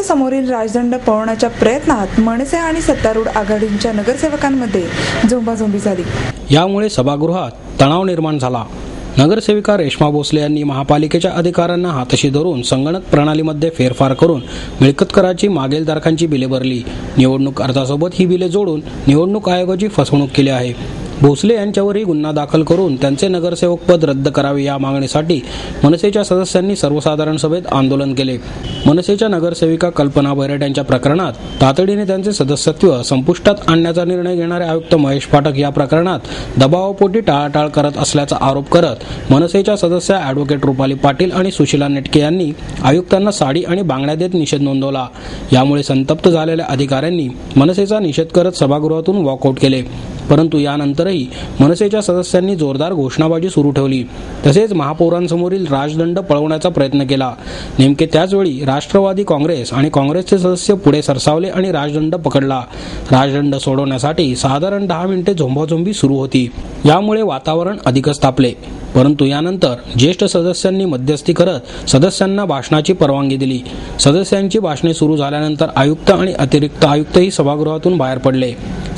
समोरील राजदंड पळवण्याच्या प्रयत्नात मनसे आणि सत्तारूढ आघाडीच्या नगरसेवकांमध्ये झोंबाझोंबी झाली। यामुळे सभागृहात तणाव निर्माण झाला। नगरसेविका रेश्मा भोसले यांनी महापालिकेच्या अधिकाऱ्यांना हाताशी धरून संगणक प्रणालीमध्ये फेरफार करून मिळकत कराची मागील तारखांची बिले भरली। निवडणूक अर्जासोबत ही बिले जोडून निवडणूक आयोगाची फसवणूक केली आहे। भोसले यांच्यावरही गुन्हा दाखल करून त्यांचे नगरसेवक पद रद्द करावे या मागणीसाठी मनसेच्या सदस्यांनी सर्वसाधारण सभेत आंदोलन केले। मनसेच्या नगरसेविका कल्पना बैरट यांच्या प्रकरणात तातडीने त्यांचे सदस्यत्व संपुष्टात आणण्याचा निर्णय घेणारे आयुक्त महेश पाठक या प्रकरणात दबावापोटी टाळाटाळ करत असल्याचा आरोप करत मनसेच्या सदस्या ॲडव्होकेट रुपाली पाटील आणि सुशीला नेटके यांनी आयुक्तांना साडी आणि बांगड्या देत निषेध नोंदवला। यामुळे संतप्त झालेल्या अधिकाऱ्यांनी मनसेचा निषेध करत सभागृहातून वॉकआउट केले। परंतु यानंतरही मनसेच्या सदस्यांनी जोरदार घोषणाबाजी सुरू ठेवली, तसेच महापौरांसमोरील राजदंड पळवण्याचा प्रयत्न केला। नेमके त्याचवेळी राष्ट्रवादी काँग्रेस आणि काँग्रेसचे सदस्य पुढे सरसावले आणि राजदंड पकडला। राजदंड सोडवण्यासाठी साधारण 10 मिनिटे झोंबाझोंबी सुरू होती। यामुळे वातावरण अधिकच तापले। परंतु यानंतर ज्येष्ठ सदस्यांनी मध्यस्थी करत सदस्यांना भाषणाची परवानगी दिली। सदस्यांची भाषणे सुरू झाल्यानंतर आयुक्त आणि अतिरिक्त आयुक्तही सभागृहातून बाहेर पडले।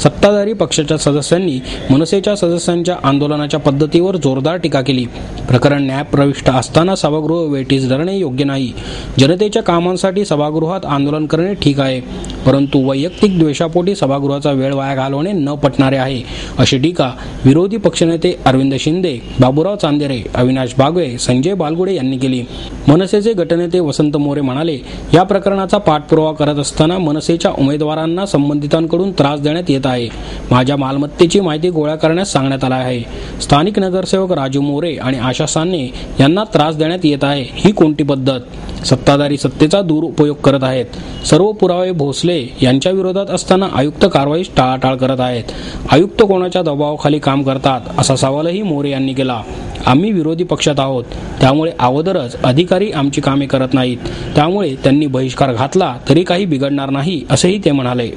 सत्ताधारी पक्षाच्या सदस्यांनी मनसेच्या सदस्यांच्या आंदोलनाच्या पद्धतीवर जोरदार टीका केली। प्रकरण न्यायप्रविष्ट असताना सभागृह वेठीस धरणे योग्य नाही। जनतेच्या कामांसाठी सभागृहात आंदोलन करणे ठीक आहे, परंतु वैयक्तिक द्वेषापोटी सभागृहाचा वेळ वाया घालवणे न पटणारे आहे, अशी टीका विरोधी पक्षनेते अरविंद शिंदे, बाबूराव चांदेरे, अविनाश बागवे, संजय बालगुडे यांनी केली। मनसेचे गटनेते वसंत मोरे म्हणाले, या प्रकरणाचा पाठपुरावा करत असताना मनसेच्या उमेदवारांना संबंधितांकडून त्रास देण्यात येत आहे। माझ्या मालमत्तेची माहिती गोळा करण्यास सांगण्यात आला आहे। स्थानिक नगरसेवक राजू मोरे आणि आशा साने यांना त्रास देण्यात येत आहे। ही कोणती पद्धत? सत्ताधारी सत्तेचा दुरुपयोग करत आहेत। सर्व पुरावे भोसले यांच्या विरोधात असताना आयुक्त कारवाईस टाळाटाळ करत आहेत। आयुक्त कोणाच्या दबावाखाली काम करतात, असा सवालही मोरे यांनी केला। आम्ही विरोधी पक्षात आहोत, त्यामुळे अगोदरच अधिकारी आमची कामे करत नाहीत, त्यामुळे त्यांनी बहिष्कार घातला तरी काही बिघडणार नाही, असेही ते म्हणाले।